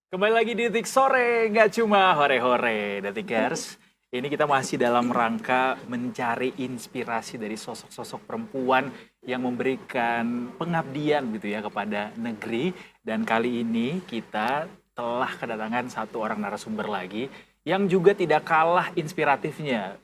Kembali lagi di Detik Sore, nggak cuma hore-hore, Detikers. Ini kita masih dalam rangka mencari inspirasi dari sosok-sosok perempuan yang memberikan pengabdian gitu ya kepada negeri. Dan kali ini kita telah kedatangan satu orang narasumber lagi yang juga tidak kalah inspiratifnya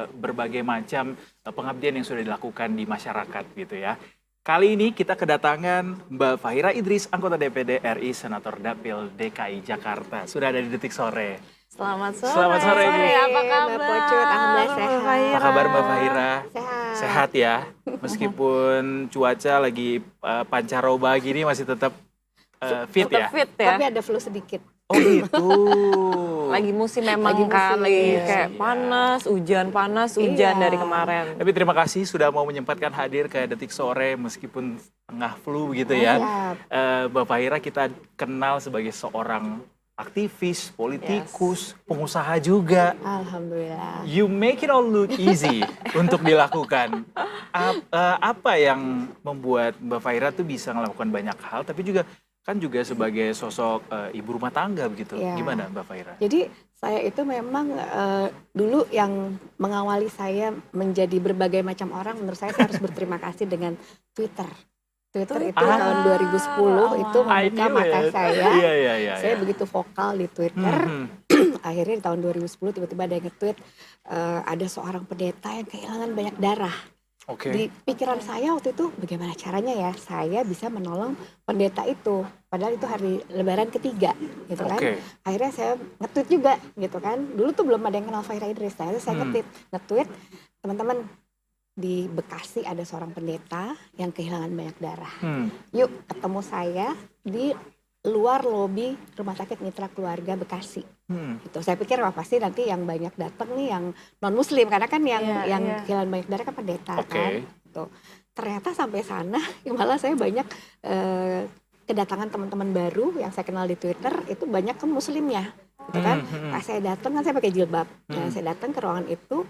berbagai macam pengabdian yang sudah dilakukan di masyarakat gitu ya. Kali ini kita kedatangan Mbak Fahira Idris, anggota DPD RI, Senator Dapil DKI Jakarta. Sudah ada di Detik Sore. Selamat sore. Selamat sore, Bu. Apa kabar? Mbak Pocut, alhamdulillah sehat. Apa kabar Mbak Fahira? Sehat. Sehat ya? Meskipun cuaca lagi pancaroba gini masih tetap fit Tetap ya? fit ya. Tapi ada flu sedikit. Oh gitu. Lagi musim memang Lagi kan, musim. lagi Iya. kayak panas, hujan dari Iya. kemarin. Tapi terima kasih sudah mau menyempatkan hadir ke Detik Sore meskipun tengah flu gitu ya. Siap. Mbak Fahira kita kenal sebagai seorang aktivis, politikus, pengusaha juga. Alhamdulillah. You make it all look easy untuk dilakukan. Apa yang membuat Mbak Fahira tuh bisa melakukan banyak hal, tapi juga kan juga sebagai sosok ibu rumah tangga begitu. Iya. Gimana Mbak Fahira? Jadi saya itu memang dulu yang mengawali saya menjadi berbagai macam orang, menurut saya harus berterima kasih dengan Twitter. Twitter itu tahun 2010 itu I membuka knew mata it. saya. Iya. Saya begitu vokal di Twitter. Mhm. Akhirnya di tahun 2010 tiba-tiba ada yang nge-tweet ada seorang pendeta yang kehilangan banyak darah. Oke. Di pikiran saya waktu itu bagaimana caranya ya saya bisa menolong pendeta itu. Padahal itu hari lebaran ketiga gitu kan. Oke. Akhirnya saya nge-tweet juga gitu kan. Dulu tuh belum ada yang kenal Fahira Idris. Saya nge-tweet teman-teman di Bekasi ada seorang pendeta yang kehilangan banyak darah. Yuk ketemu saya di luar lobi Rumah Sakit Mitra Keluarga Bekasi. Gitu. Saya pikir wah pasti nanti yang banyak datang nih yang non muslim karena kan yang Iya. kehilangan banyak darah kan pendeta Oke. kan. Gitu. Ternyata sampai sana malah saya banyak kedatangan teman-teman baru yang saya kenal di Twitter itu banyak kan muslimnya. Gitu kan. Pas saya datang kan saya pakai jilbab. Nah, saya datang ke ruangan itu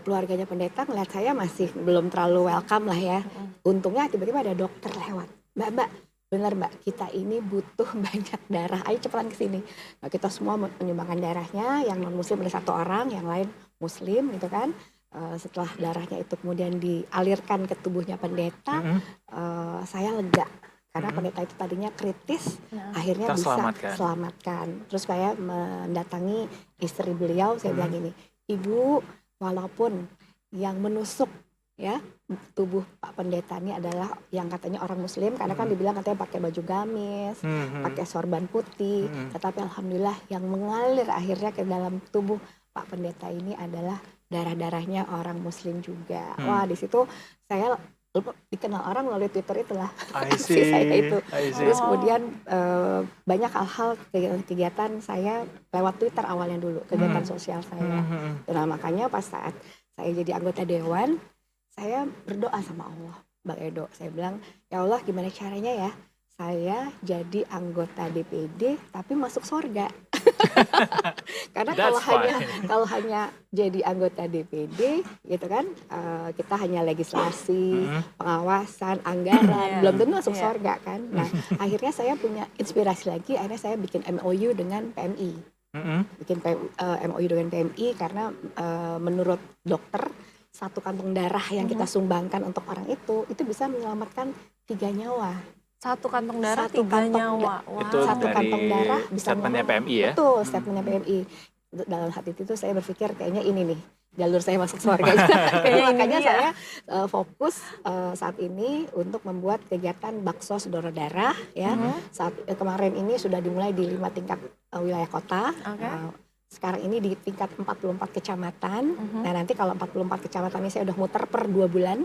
keluarganya pendeta ngeliat saya masih belum terlalu welcome lah ya. Untungnya tiba-tiba ada dokter lewat. Mbak, benar Mbak, kita ini butuh banyak darah. Ayo cepetan ke sini. Nah, kita semua menyumbangkan darahnya, yang non muslim ada 1 orang, yang lain muslim gitu kan. Setelah darahnya itu kemudian dialirkan ke tubuhnya pendeta, saya lega. Karena pendeta itu tadinya kritis, akhirnya bisa Terselamatkan. selamatkan. Terus saya mendatangi istri beliau, saya bilang gini, Ibu, walaupun yang menusuk ya tubuh Pak Pendeta ini adalah yang katanya orang muslim karena kan dibilang katanya pakai baju gamis, pakai sorban putih, tetapi alhamdulillah yang mengalir akhirnya ke dalam tubuh Pak Pendeta ini adalah darah-darahnya orang muslim juga. Wah, di situ saya dikenal orang melalui Twitter itulah. I Si saya itu. I see. Terus kemudian banyak hal-hal kegiatan saya lewat Twitter awalnya dulu, kegiatan sosial saya. Nah, makanya pas saat saya jadi anggota dewan, saya berdoa sama Allah, Bang Edo. Saya bilang, ya Allah gimana caranya ya saya jadi anggota DPD tapi masuk surga. Karena That's kalau hanya jadi anggota DPD gitu kan, kita hanya legislasi, pengawasan, anggaran, belum tentu masuk surga kan. Nah, akhirnya saya punya inspirasi lagi, akhirnya saya bikin MOU dengan PMI. Bikin MOU dengan PMI karena menurut dokter 1 kantong darah yang kita sumbangkan untuk orang itu bisa menyelamatkan 3 nyawa. 1 kantong darah, 1 3 kantong nyawa. Wow. Itu Satu dari kantong darah bisa statementnya menolong. PMI ya? Betul, statementnya PMI. Dalam hati itu saya berpikir kayaknya ini nih jalur saya masuk surga. Makanya saya fokus saat ini untuk membuat kegiatan baksos donor darah ya. Saat kemarin ini sudah dimulai di 5 tingkat wilayah kota. Sekarang ini di tingkat 44 kecamatan. Nah, nanti kalau 44 kecamatan ini saya udah muter per 2 bulan.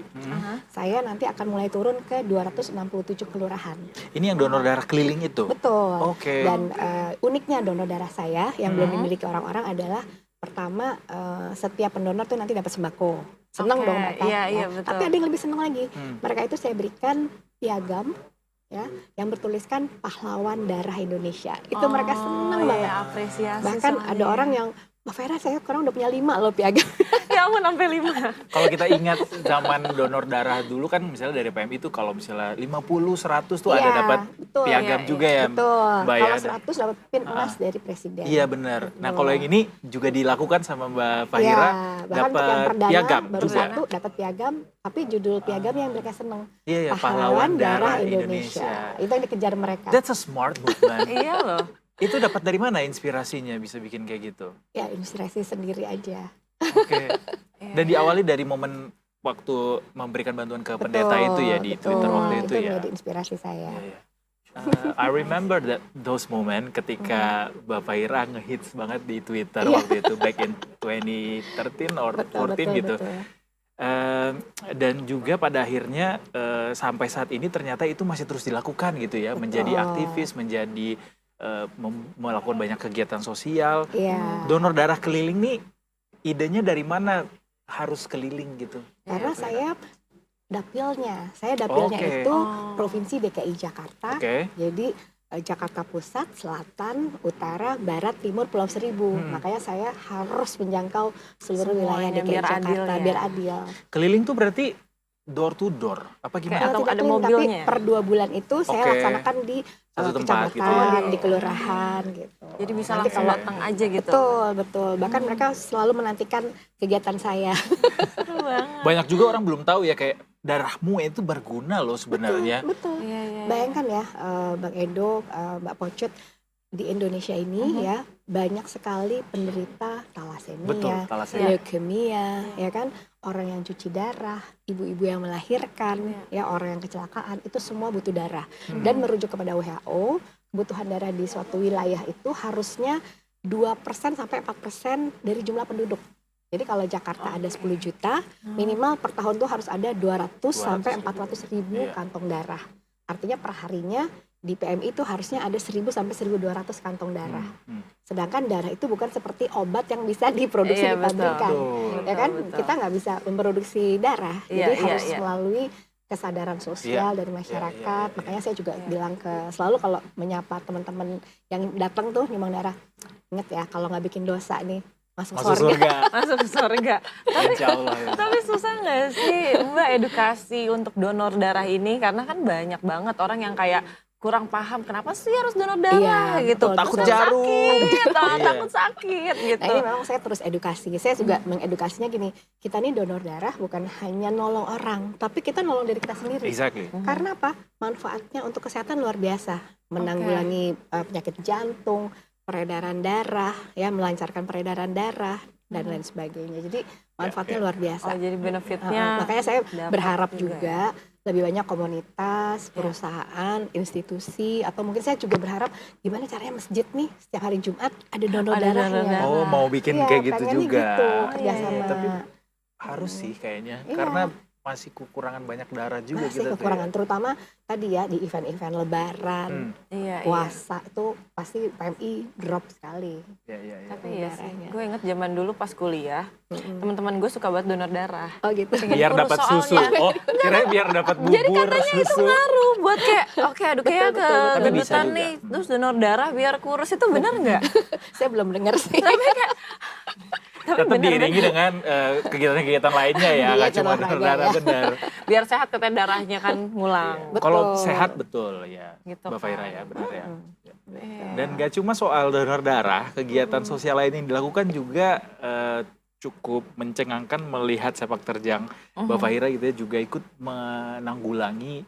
Saya nanti akan mulai turun ke 267 kelurahan. Ini yang donor darah keliling itu? Betul. Oke. Dan uniknya donor darah saya yang belum dimiliki orang-orang adalah pertama setiap pendonor tuh nanti dapat sembako. Senang dong mereka. Iya, betul. Tapi ada yang lebih senang lagi. Mereka itu saya berikan piagam ya yang bertuliskan pahlawan darah Indonesia. Itu mereka senang banget. Apresiasi. Bahkan ada orang yang Mbak Vera, saya sekarang udah punya 5 loh piagam. Ya ampun, sampai 5. Kalau kita ingat zaman donor darah dulu kan misalnya dari PMI itu kalau misalnya 50, 100 tuh ada Iya, dapat betul. piagam Iya, juga ya Betul. Mbak ya. Kalau 100 dapat pin emas dari presiden. Iya benar. Nah Betul. kalau yang ini juga dilakukan sama Mbak Iya, Fahira bahkan untuk yang dapat perdana piagam baru juga. satu dapat piagam, tapi judul piagam yang mereka seneng. Iya ya, Pahlawan Darah Indonesia. Itu yang dikejar mereka. That's a smart movement. Iya loh. Itu dapat dari mana inspirasinya bisa bikin kayak gitu? Ya inspirasi sendiri aja. Oke. Dan diawali dari momen waktu memberikan bantuan ke pendeta itu ya di betul. Twitter waktu itu Itu ya. menjadi inspirasi saya. Iya, iya. I remember those moment ketika Mbak Fahira ngehits banget di Twitter Iya. waktu itu back in 2013 or 14 gitu. Betul. Dan juga pada akhirnya sampai saat ini ternyata itu masih terus dilakukan gitu ya, menjadi aktivis, menjadi melakukan banyak kegiatan sosial. Iya. Donor darah keliling nih idenya dari mana harus keliling gitu? Karena saya dapilnya Oke. itu Oh. Provinsi DKI Jakarta. Oke. Jadi Jakarta Pusat, Selatan, Utara, Barat, Timur, Pulau Seribu. Makanya saya harus menjangkau seluruh wilayah Semuanya, DKI biar Jakarta adil ya. biar adil. Keliling tuh berarti door to door apa gimana? Atau Tidak ada clean, mobilnya? Tapi per 2 bulan itu saya Oke. laksanakan di Satu tempat gitu kecamatan, ya. di kelurahan gitu. Jadi bisa Nanti langsung kalau- datang aja gitu. Betul. Bahkan mereka selalu menantikan kegiatan saya. Seru banget. Banyak juga orang belum tahu ya kayak darahmu itu berguna loh sebenarnya. Betul. Iya, iya. Bayangkan ya, Bang Edo, Mbak Pocut, di Indonesia ini ya banyak sekali penderita thalassemia, Betul, thalassemia. leukemia, ya kan, orang yang cuci darah, ibu-ibu yang melahirkan, ya orang yang kecelakaan, itu semua butuh darah. Dan merujuk kepada WHO, kebutuhan darah di suatu wilayah itu harusnya 2% sampai 4% dari jumlah penduduk. Jadi kalau Jakarta ada 10 juta, minimal per tahun tuh harus ada 200 sampai 400 ribu Iya. kantong darah. Artinya per harinya di PMI itu harusnya ada 1000 sampai 1200 kantong darah. Sedangkan darah itu bukan seperti obat yang bisa diproduksi Iya, di betul. pabrikan. Betul. Ya kan? Betul. Kita nggak bisa memproduksi darah. Iya, Jadi iya, harus iya. melalui kesadaran sosial dari masyarakat. Makanya saya juga bilang selalu kalau menyapa teman-teman yang datang tuh nyumbang darah, ingat ya kalau nggak bikin dosa nih masuk Masuk surga. surga. Masuk surga. Insya Allah ya. Tapi susah nggak sih Mbak edukasi untuk donor darah ini? Karena kan banyak banget orang yang kayak kurang paham kenapa sih harus donor darah Iya, gitu. betul. Takut Terus jarum. sakit, Iya. takut sakit gitu. Nah ini memang saya terus edukasi. Saya juga mengedukasinya gini, kita nih donor darah bukan hanya nolong orang, tapi kita nolong diri kita sendiri. Exactly. Karena apa? Manfaatnya untuk kesehatan luar biasa. Menanggulangi penyakit jantung, peredaran darah, ya melancarkan peredaran darah dan lain sebagainya. Jadi manfaatnya luar biasa. Oh jadi benefitnya. Makanya saya dapat berharap juga juga lebih banyak komunitas, perusahaan, institusi, atau mungkin saya juga berharap gimana caranya masjid nih setiap hari Jumat ada donor Ada donor darahnya. darah. Oh mau bikin Iya, kayak gitu pengennya juga. gitu, iya, kerjasama. iya. Tapi harus sih kayaknya. Iya. Karena masih kekurangan banyak darah juga Masih kita kekurangan, tuh terutama tadi ya di event-event lebaran, Iya, iya. puasa itu pasti PMI drop sekali. ya. Iya, iya. Tapi iya sih, darahnya. gue inget zaman dulu pas kuliah, teman-teman gue suka banget donor darah. Oh gitu. Biar kurus dapat susu. soalnya. Oh, kirain biar dapat bubur Jadi katanya itu susu. ngaruh buat kayak, oke aduh kayak Betul, betul, betul. Tapi bisa kegendutan juga. nih, terus donor darah biar kurus itu benar nggak? Saya belum dengar sih. Tapi Tetap benar diiringi dengan kegiatan-kegiatan lainnya ya, nggak Diet cuma olahraga donor darah ya. benar. biar sehat katanya darahnya kan ngulang. Betul. Kalau sehat betul ya, Gitu Mbak Fahira kan. ya, benar ya. Iya. Dan gak cuma soal donor darah, kegiatan sosial lain yang dilakukan juga cukup mencengangkan melihat sepak terjang Mbak Fahira gitu ya, juga ikut menanggulangi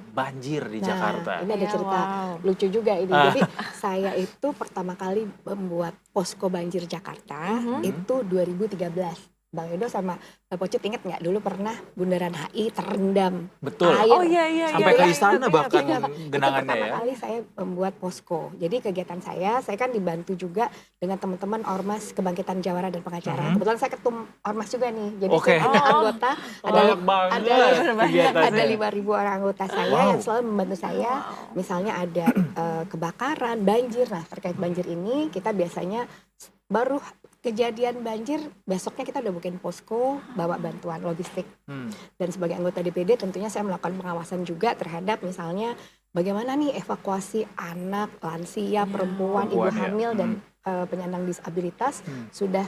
banjir di Nah, Jakarta. ini ada Iya, cerita wow. lucu juga ini. Jadi saya itu pertama kali membuat posko banjir Jakarta itu 2013. Bang Edo sama Mbak Pocit inget nggak dulu pernah Bundaran HI terendam Betul. air. Oh iya iya. Sampai iya, ke iya, istana iya, bahkan iya. genangannya Itu ya. pertama kali saya membuat posko. Jadi kegiatan saya kan dibantu juga dengan teman-teman Ormas Kebangkitan Jawara dan Pengacara. Kebetulan saya ketum Ormas juga nih. Jadi Oke. saya punya Oh. anggota Banyak banget kegiatannya. ada 5.000 orang anggota saya Wow. yang selalu membantu saya. Misalnya ada kebakaran, banjir. Nah terkait banjir ini kita biasanya baru kejadian banjir besoknya kita udah bikin posko bawa bantuan logistik. Dan sebagai anggota DPD tentunya saya melakukan pengawasan juga terhadap misalnya bagaimana nih evakuasi anak, lansia, perempuan, ibu Perempuan, ya. hamil dan penyandang disabilitas sudah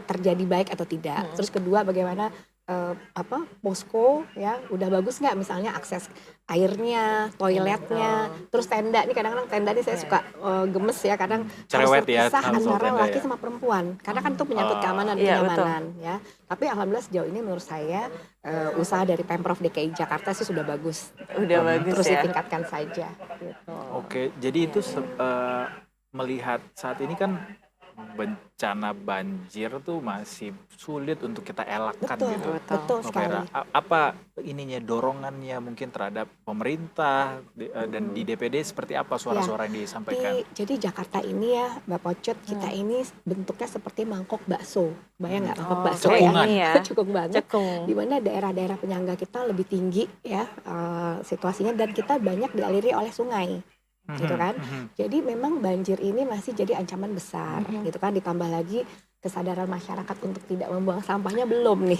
terjadi baik atau tidak. Terus kedua bagaimana posko ya udah bagus nggak, misalnya akses airnya, toiletnya, terus tenda. Nih kadang-kadang tenda ini saya suka gemes ya, kadang harus Cerewet ya, terpisah soal antara tenda laki ya. sama perempuan, karena kan itu menyangkut keamanan dan Iya, kenyamanan ya. Tapi alhamdulillah sejauh ini menurut saya usaha dari Pemprov DKI Jakarta sih sudah bagus. Udah bagus Terus ya. ditingkatkan saja gitu. Oke, jadi itu melihat saat ini kan bencana banjir tuh masih sulit untuk kita elakkan Betul, gitu. betul Mbak sekali. Faira, apa ininya dorongannya mungkin terhadap pemerintah dan di DPD seperti apa suara-suara yang disampaikan? Jadi Jakarta ini ya Mbak Pocot, kita ini bentuknya seperti mangkok bakso. Bayang nggak mangkok bakso cekungan. Ini ya. Cukup banget. Cekung. Di mana daerah-daerah penyangga kita lebih tinggi ya situasinya, dan kita banyak dialiri oleh sungai. Gitu kan. Jadi memang banjir ini masih jadi ancaman besar gitu kan, ditambah lagi kesadaran masyarakat untuk tidak membuang sampahnya belum nih.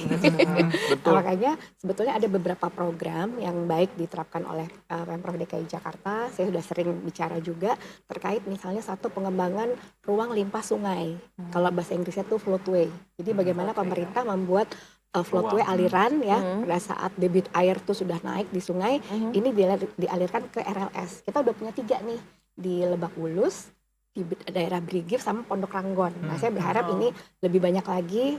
Betul. Makanya sebetulnya ada beberapa program yang baik diterapkan oleh Pemprov DKI Jakarta. Saya sudah sering bicara juga terkait misalnya satu pengembangan ruang limpah sungai. Kalau bahasa Inggrisnya tuh floatway. Jadi bagaimana pemerintah membuat floatway aliran ya, pada saat debit air tuh sudah naik di sungai, ini dialirkan ke RLS. Kita udah punya 3 nih di Lebak Bulus, di daerah Brigif sama Pondok Ranggon. Nah, saya berharap ini lebih banyak lagi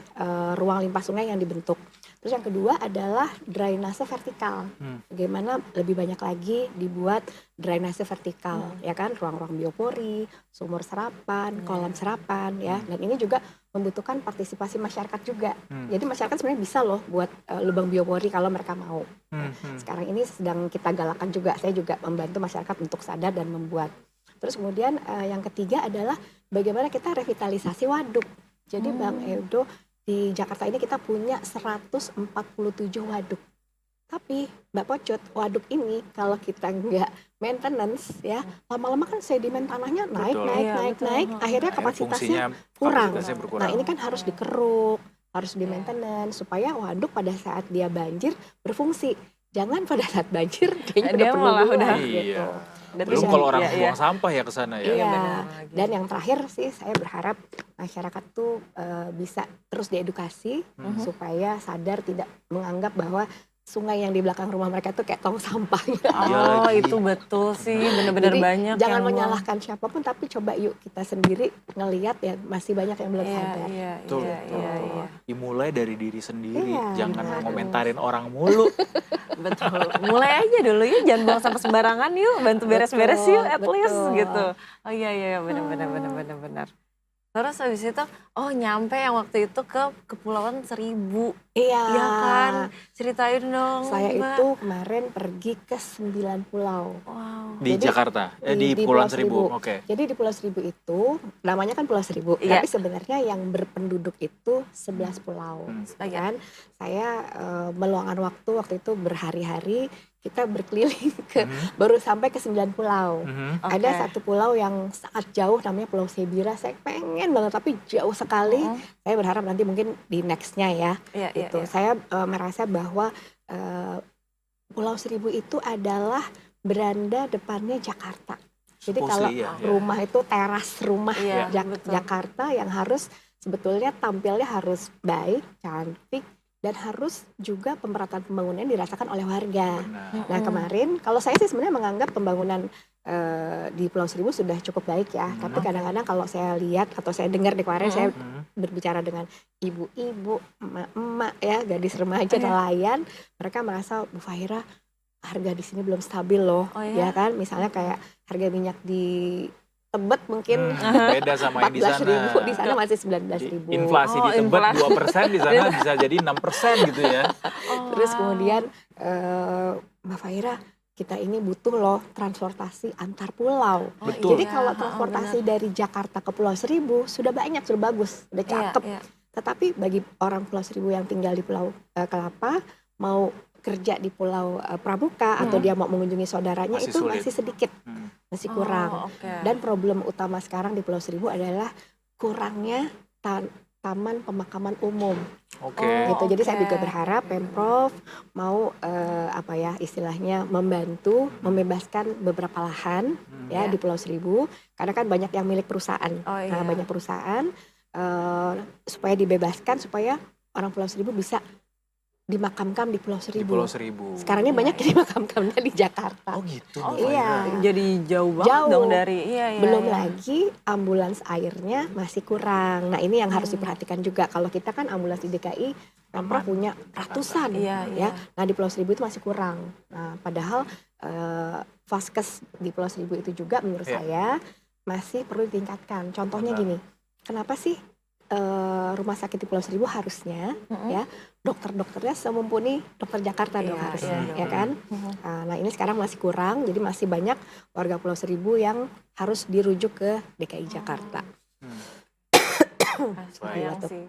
ruang limpah sungai yang dibentuk. Terus yang kedua adalah drainase vertikal. Bagaimana lebih banyak lagi dibuat drainase vertikal, ya kan, ruang-ruang biopori, sumur serapan, kolam serapan, ya. Dan ini juga membutuhkan partisipasi masyarakat juga. Jadi masyarakat sebenarnya bisa loh buat lubang biopori kalau mereka mau. Sekarang ini sedang kita galakan juga. Saya juga membantu masyarakat untuk sadar dan membuat. Terus kemudian yang ketiga adalah bagaimana kita revitalisasi waduk. Jadi Bang Edo, di Jakarta ini kita punya 147 waduk. Tapi Mbak Pocot, waduk ini kalau kita nggak maintenance ya, lama-lama kan sedimen tanahnya naik, Betul. naik, Iya, naik, betul. naik. Akhirnya kapasitasnya kurang. berkurang. Nah ini kan harus dikeruk, harus di maintenance supaya waduk pada saat dia banjir berfungsi. Jangan pada saat banjir dia Dia udah penuh malah duluan, udah- gitu. Iya. Dan Belum terus kalau yang- orang iya, buang sampah ya ke sana ya. Iya, benar lagi. dan yang terakhir sih saya berharap masyarakat tuh bisa terus diedukasi supaya sadar tidak menganggap bahwa sungai yang di belakang rumah mereka tuh kayak tong sampah. Iya Oh, lagi. itu betul sih, benar-benar Jadi banyak jangan yang buang. menyalahkan siapapun, tapi coba yuk kita sendiri ngelihat ya, masih banyak yang belum Iya, sadar. iya, Betul, iya, betul. iya, iya. Dimulai dari diri sendiri, Iya, jangan benar. ngomentarin orang mulu. Betul. Mulai aja dulu ya, jangan buang sampah sembarangan yuk, bantu beres-beres Betul, yuk at least betul. gitu. Oh iya iya benar. Terus habis itu nyampe yang waktu itu ke Kepulauan Seribu. Iya. Iya kan? Ceritain dong, Saya Mbak. itu kemarin pergi ke 9 pulau. Wow. Di Jadi, Jakarta, di di Pulau Kepulauan Seribu. Seribu. Oke. Jadi di Pulau Seribu itu namanya kan Pulau Seribu, Iya. tapi sebenarnya yang berpenduduk itu 11 pulau. Iya. Kan saya meluangkan waktu itu berhari-hari kita berkeliling ke baru sampai ke 9 pulau. Oke. Ada satu pulau yang sangat jauh namanya Pulau Sebira. Saya pengen banget tapi jauh sekali. Saya berharap nanti mungkin di nextnya ya. Iya, iya, Gitu. iya. Saya merasa bahwa Pulau Seribu itu adalah beranda depannya Jakarta. Jadi Supposedly, kalau ya. rumah itu teras rumah Iya, betul. Jakarta yang harus sebetulnya tampilnya harus baik, cantik, dan harus juga pemerataan pembangunan dirasakan oleh warga. Benar. Nah kemarin kalau saya sih sebenarnya menganggap pembangunan di Pulau Seribu sudah cukup baik ya. Tapi kadang-kadang kalau saya lihat atau saya dengar di kemarin saya berbicara dengan ibu-ibu, emak-emak ya, gadis remaja, nelayan, mereka merasa Bu Fahira harga di sini belum stabil loh, Oh, ya? ya kan? Misalnya kayak harga minyak di Tebet mungkin Beda sama yang di 14.000, sana. di sana masih 19.000. Inflasi di Tebet inflasi. 2%, di sana bisa jadi 6% gitu ya. Terus kemudian Mbak Fahira, kita ini butuh loh transportasi antar pulau. Betul. Jadi iya. kalau transportasi dari Jakarta ke Pulau Seribu sudah banyak, sudah bagus, udah cakep. Iya, iya. Tetapi bagi orang Pulau Seribu yang tinggal di Pulau Kelapa, mau kerja di Pulau Pramuka atau dia mau mengunjungi saudaranya Masih itu sulit. masih sedikit, masih kurang. Oke. Dan problem utama sekarang di Pulau Seribu adalah kurangnya pemakaman umum. Oke. Gitu. Jadi saya Oke. juga berharap Pemprov mau istilahnya membantu membebaskan beberapa lahan ya di Pulau Seribu, karena kan banyak yang milik perusahaan. Oh, iya. Banyak perusahaan supaya dibebaskan supaya orang Pulau Seribu bisa dimakamkan di Pulau Di Seribu. Pulau Seribu. Sekarang ini banyak yang dimakamkannya di Jakarta. Oh gitu. Oh Mbak iya. Faira. Jadi jauh banget Jauh. dong dari Belum iya. lagi ambulans airnya masih kurang. Nah, ini yang harus diperhatikan juga. Kalau kita kan ambulans di DKI Pemprov Aman. punya ratusan Iya, ya. iya. Nah, di Pulau Seribu itu masih kurang. Nah, padahal Vaskes di Pulau Seribu itu juga menurut Iya. saya masih perlu ditingkatkan. Contohnya Benar. gini. Kenapa sih rumah sakit di Pulau Seribu harusnya ya dokter-dokternya semumpuni dokter Jakarta dong Iya, harusnya iya ya dong. kan. Nah, ini sekarang masih kurang, jadi masih banyak warga Pulau Seribu yang harus dirujuk ke DKI Jakarta. Sayang sih.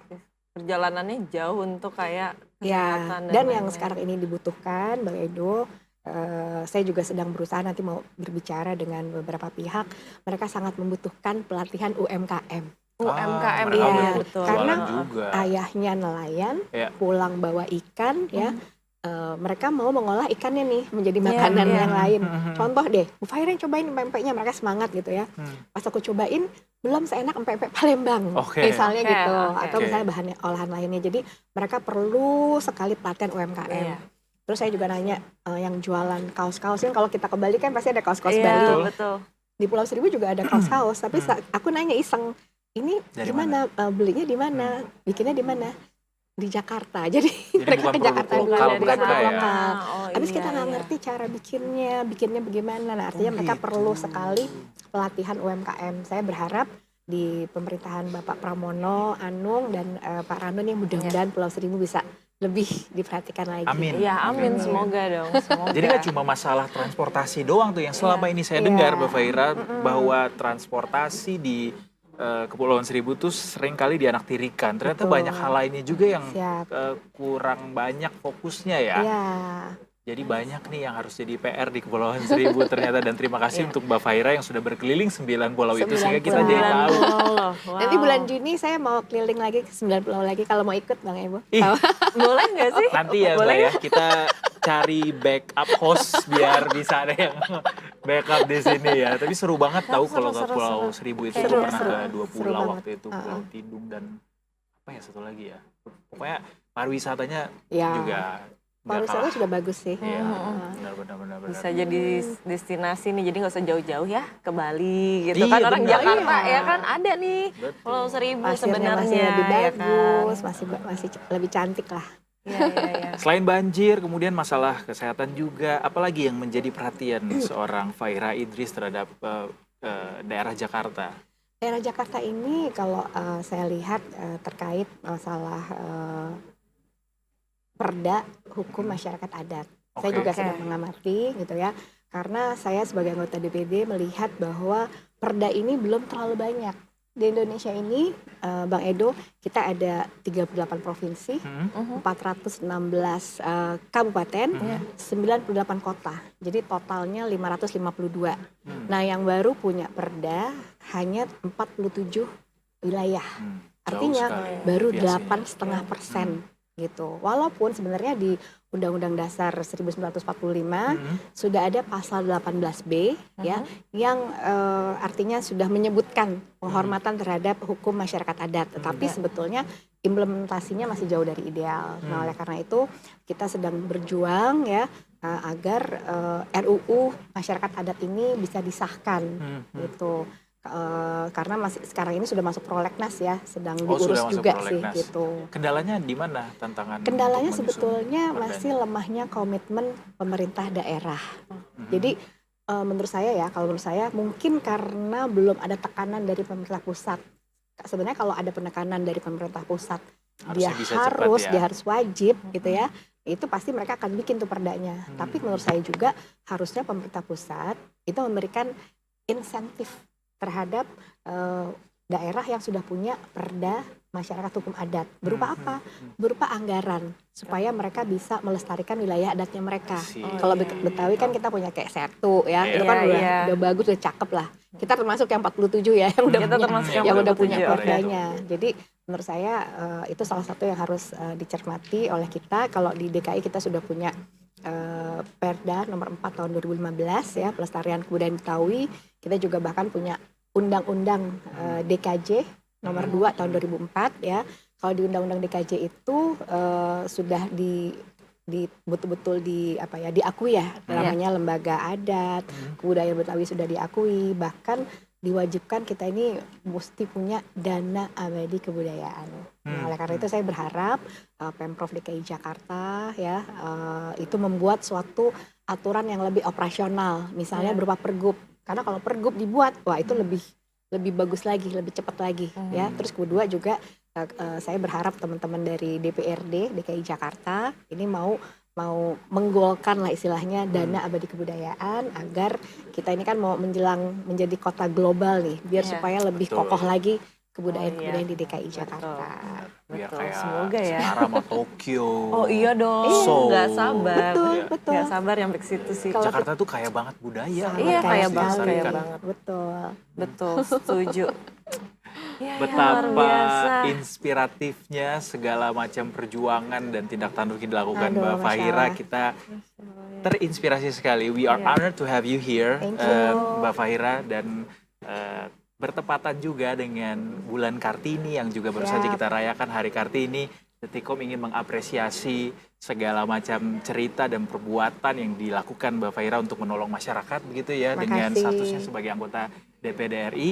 Perjalanannya jauh untuk kayak Ya, kesehatan dan yang lain-lain. sekarang ini dibutuhkan, Bang Edo, saya juga sedang berusaha nanti mau berbicara dengan beberapa pihak. Mereka sangat membutuhkan pelatihan UMKM. UMKM mereka iya, butuh betul. karena jualan juga. Ayahnya nelayan, Iya. pulang bawa ikan, ya. Mereka mau mengolah ikannya nih menjadi makanan iya. yang lain. Contoh deh, Bu Faira cobain pempeknya, mereka semangat gitu ya. Pas aku cobain, belum seenak pempek Palembang, Oke. misalnya Oke, gitu, oke. atau misalnya bahan olahan lainnya. Jadi mereka perlu sekali pelatihan UMKM. Iya. Terus saya juga nanya yang jualan kaos-kaos, kan kalau kita ke Bali kan pasti ada kaos-kaos Iya, Bali. betul. Di Pulau Seribu juga ada kaos-kaos, tapi aku nanya iseng, ini Dari gimana belinya di mana, bikinnya di mana? Di Jakarta. Jadi Jadi mereka bukan ke Jakarta produk dulu, lokal bukan mereka produk ya. lokal. Oh, Habis iya, kita nggak iya. ngerti cara bikinnya bagaimana. Nah, artinya mereka gitu. perlu sekali pelatihan UMKM. Saya berharap di pemerintahan Bapak Pramono, Anung, dan Pak Rano nih mudah-mudahan Pulau Seribu bisa lebih diperhatikan lagi. Amin. Iya, amin. Amin. Semoga dong. Semoga. Jadi nggak cuma masalah transportasi doang tuh yang selama ini saya Iya. dengar, Mbak Faira, bahwa transportasi di Kepulauan Seribu tuh sering kali dianaktirikan. Ternyata Betul. banyak hal lainnya juga yang Siap. kurang banyak fokusnya ya. Iya. Jadi banyak nih yang harus jadi PR di Kepulauan Seribu ternyata. Dan terima kasih untuk Mbak Faira yang sudah berkeliling 9 pulau itu 9 sehingga kita pulau. jadi tahu. Wow. Nanti bulan Juni saya mau keliling lagi ke 9 pulau lagi, kalau mau ikut Bang Ebo. Ih, Boleh nggak sih? nanti ya Mbak Boleh ya, kita cari backup host biar bisa ada yang backup di sini ya. Tapi seru banget tahu kalau ke Pulau Seribu itu. Seru, Gue pernah seru. ke 2 Seru pulau banget. waktu itu, Pulau Tidung dan apa ya satu lagi ya. Pokoknya pariwisatanya Ya. juga nggak Pariwisata kalah. sudah bagus sih. Iya, benar. Bisa jadi destinasi nih, jadi nggak usah jauh-jauh ya ke Bali gitu Iya, kan. Orang benar. Jakarta Iya. ya kan ada nih Betul. Pulau Seribu Pasirnya sebenarnya masih lebih ya bagus, kan? masih lebih cantik lah. Iya. Selain banjir, kemudian masalah kesehatan juga, apalagi yang menjadi perhatian seorang Faira Idris terhadap daerah Jakarta? Daerah Jakarta ini kalau saya lihat terkait masalah perda hukum masyarakat adat. Saya Oke. juga sedang mengamati gitu ya. Karena saya sebagai anggota DPD melihat bahwa perda ini belum terlalu banyak. Di Indonesia ini, Bang Edo, kita ada 38 provinsi, 416 kabupaten, 98 kota. Jadi totalnya 552. Nah, yang baru punya perda hanya 47 wilayah. Artinya baru 8,5% gitu. Walaupun sebenarnya di Undang-Undang Dasar 1945 sudah ada pasal 18B ya yang artinya sudah menyebutkan penghormatan terhadap hukum masyarakat adat. Tetapi sebetulnya implementasinya masih jauh dari ideal. Nah, oleh karena itu kita sedang berjuang ya agar RUU masyarakat adat ini bisa disahkan gitu. Karena masih sekarang ini sudah masuk prolegnas ya, sedang diurus sudah masuk juga prolegnas. sih gitu. Kendalanya di mana tantangan? Kendalanya untuk menyusun sebetulnya perdanya? masih lemahnya komitmen pemerintah daerah. Jadi menurut saya ya, kalau menurut saya mungkin karena belum ada tekanan dari pemerintah pusat. Sebenarnya kalau ada penekanan dari pemerintah pusat, Harusnya bisa cepat ya. dia harus wajib gitu ya. Itu pasti mereka akan bikin tuh perdanya. Tapi menurut saya juga harusnya pemerintah pusat itu memberikan insentif terhadap daerah yang sudah punya perda masyarakat hukum adat. Berupa apa? Berupa anggaran supaya mereka bisa melestarikan wilayah adatnya mereka. Sih. Kalau Betawi kan kita punya kayak Setu ya, Iya. itu kan Iya. udah bagus, udah cakep lah. Kita termasuk yang 47 ya yang udah Kita punya, termasuk yang udah 47, punya oke. perdanya. Jadi menurut saya itu salah satu yang harus dicermati oleh kita. Kalau di DKI kita sudah punya Perda nomor 4 tahun 2015 ya, pelestarian kebudayaan Betawi. Kita juga bahkan punya Undang-Undang DKJ nomor 2 tahun 2004 ya. Kalau di Undang-Undang DKJ itu sudah betul-betul diakui ya, namanya lembaga adat, kebudayaan Betawi sudah diakui, bahkan diwajibkan kita ini mesti punya dana abadi kebudayaan. Nah, oleh karena itu saya berharap Pemprov DKI Jakarta ya itu membuat suatu aturan yang lebih operasional, misalnya berupa pergub. Karena kalau pergub dibuat, wah itu lebih bagus lagi, lebih cepat lagi ya. Terus kedua juga saya berharap teman-teman dari DPRD DKI Jakarta ini mau menggolkan lah istilahnya dana abadi kebudayaan agar kita ini kan mau menjelang menjadi kota global nih, biar supaya lebih kokoh lagi kebudayaan di DKI Jakarta. Biar Betul, kayak semoga ya. Semarang sama Tokyo. Oh iya dong, Seoul. nggak sabar. Betul. Nggak sabar yang ke situ sih. Kalau Jakarta tuh kaya banget budaya. Sangat Iya, kaya kaya banget. banget. Betul. Betul, setuju. Ya, luar Betapa biasa. inspiratifnya segala macam perjuangan dan tindak tanduk yang dilakukan Aduh, Mbak Masya Fahira. Allah. Kita terinspirasi sekali. We are honored to have you here, Thank you. Mbak Fahira, dan bertepatan juga dengan bulan Kartini yang juga baru saja Siap. kita rayakan Hari Kartini. Detikom ingin mengapresiasi segala macam cerita dan perbuatan yang dilakukan Mbak Fahira untuk menolong masyarakat begitu ya, dengan Makasih. statusnya sebagai anggota DPD RI.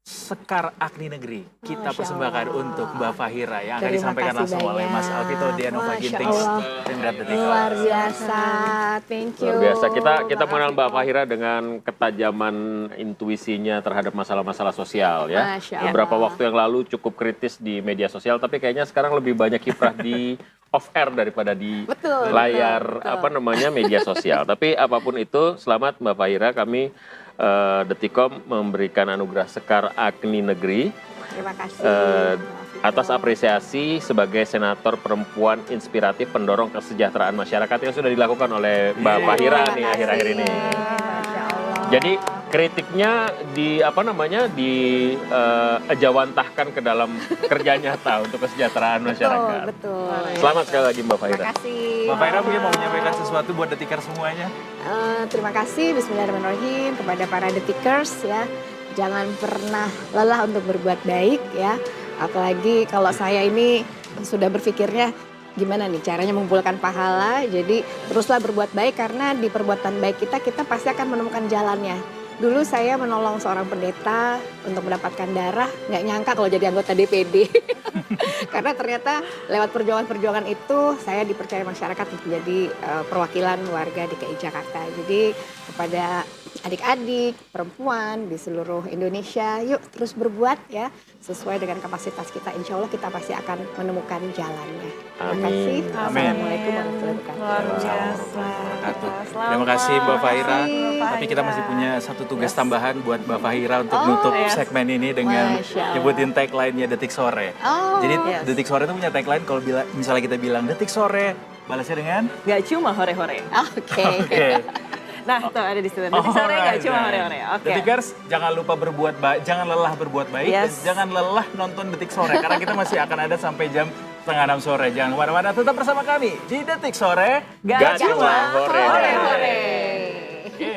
Sekar Agni Negeri kita Masya persembahkan Allah. untuk Mbak Fahira yang akan Terima disampaikan kasih langsung oleh Mas banyak. Alvito Dianova Masya Gintings Allah. Pemret Detikom. Luar biasa. Thank you. Luar biasa. Kita Mbak mengenal Mbak Alvito. Fahira dengan ketajaman intuisinya terhadap masalah-masalah sosial ya. Masya Allah. Beberapa waktu yang lalu cukup kritis di media sosial, tapi kayaknya sekarang lebih banyak kiprah di off air daripada di Betul, layar betul. media sosial. Tapi apapun itu, selamat Mbak Fahira. Kami Detikom memberikan anugerah Sekar Agni Negeri Terima kasih. atas apresiasi sebagai senator perempuan inspiratif pendorong kesejahteraan masyarakat yang sudah dilakukan oleh Mbak Fahira nih akhir-akhir ini. Masya Allah. Jadi kritiknya ejawantahkan ke dalam kerja nyata untuk kesejahteraan masyarakat. Betul. Selamat sekali lagi Mbak Fahira. Terima kasih. Mbak Fahira mungkin mau menyampaikan sesuatu buat Detikers semuanya. Terima kasih Bismillahirrahmanirrahim kepada para Detikers ya. Jangan pernah lelah untuk berbuat baik ya. Apalagi kalau saya ini sudah berpikirnya gimana nih caranya mengumpulkan pahala. Jadi teruslah berbuat baik karena di perbuatan baik kita pasti akan menemukan jalannya. Dulu saya menolong seorang pendeta untuk mendapatkan darah, nggak nyangka kalau jadi anggota DPD. Karena ternyata lewat perjuangan-perjuangan itu saya dipercaya masyarakat untuk menjadi perwakilan warga DKI Jakarta. Jadi kepada adik-adik, perempuan di seluruh Indonesia, yuk terus berbuat ya sesuai dengan kapasitas kita. Insya Allah kita pasti akan menemukan jalannya. Terima Amin. kasih. Amin. Assalamualaikum warahmatullahi wabarakatuh. Luar Waalaikumsalam biasa. warahmatullahi wabarakatuh. Selamat. Terima kasih Mbak Fahira. Terima Tapi kita masih punya satu tugas tambahan buat Mbak Fahira untuk Oh, nutup yes. segmen ini dengan Masya Allah. nyebutin tagline-nya Detik Sore. Oh, Jadi yes. Detik Sore itu punya tagline kalau misalnya kita bilang Detik Sore, balasnya dengan Gak cuma hore-hore. oke. oke. Nah, tuh ada di situ. Detik sore gak cuma hore-hore. Oke. Detikers, jangan lupa berbuat baik, jangan lelah berbuat baik, Yes. dan jangan lelah nonton Detik Sore karena kita masih akan ada sampai jam 5:30 sore. Jangan kemana-mana, tetap bersama kami di Detik Sore. Gak cuma hore-hore. Hore-hore. Oke.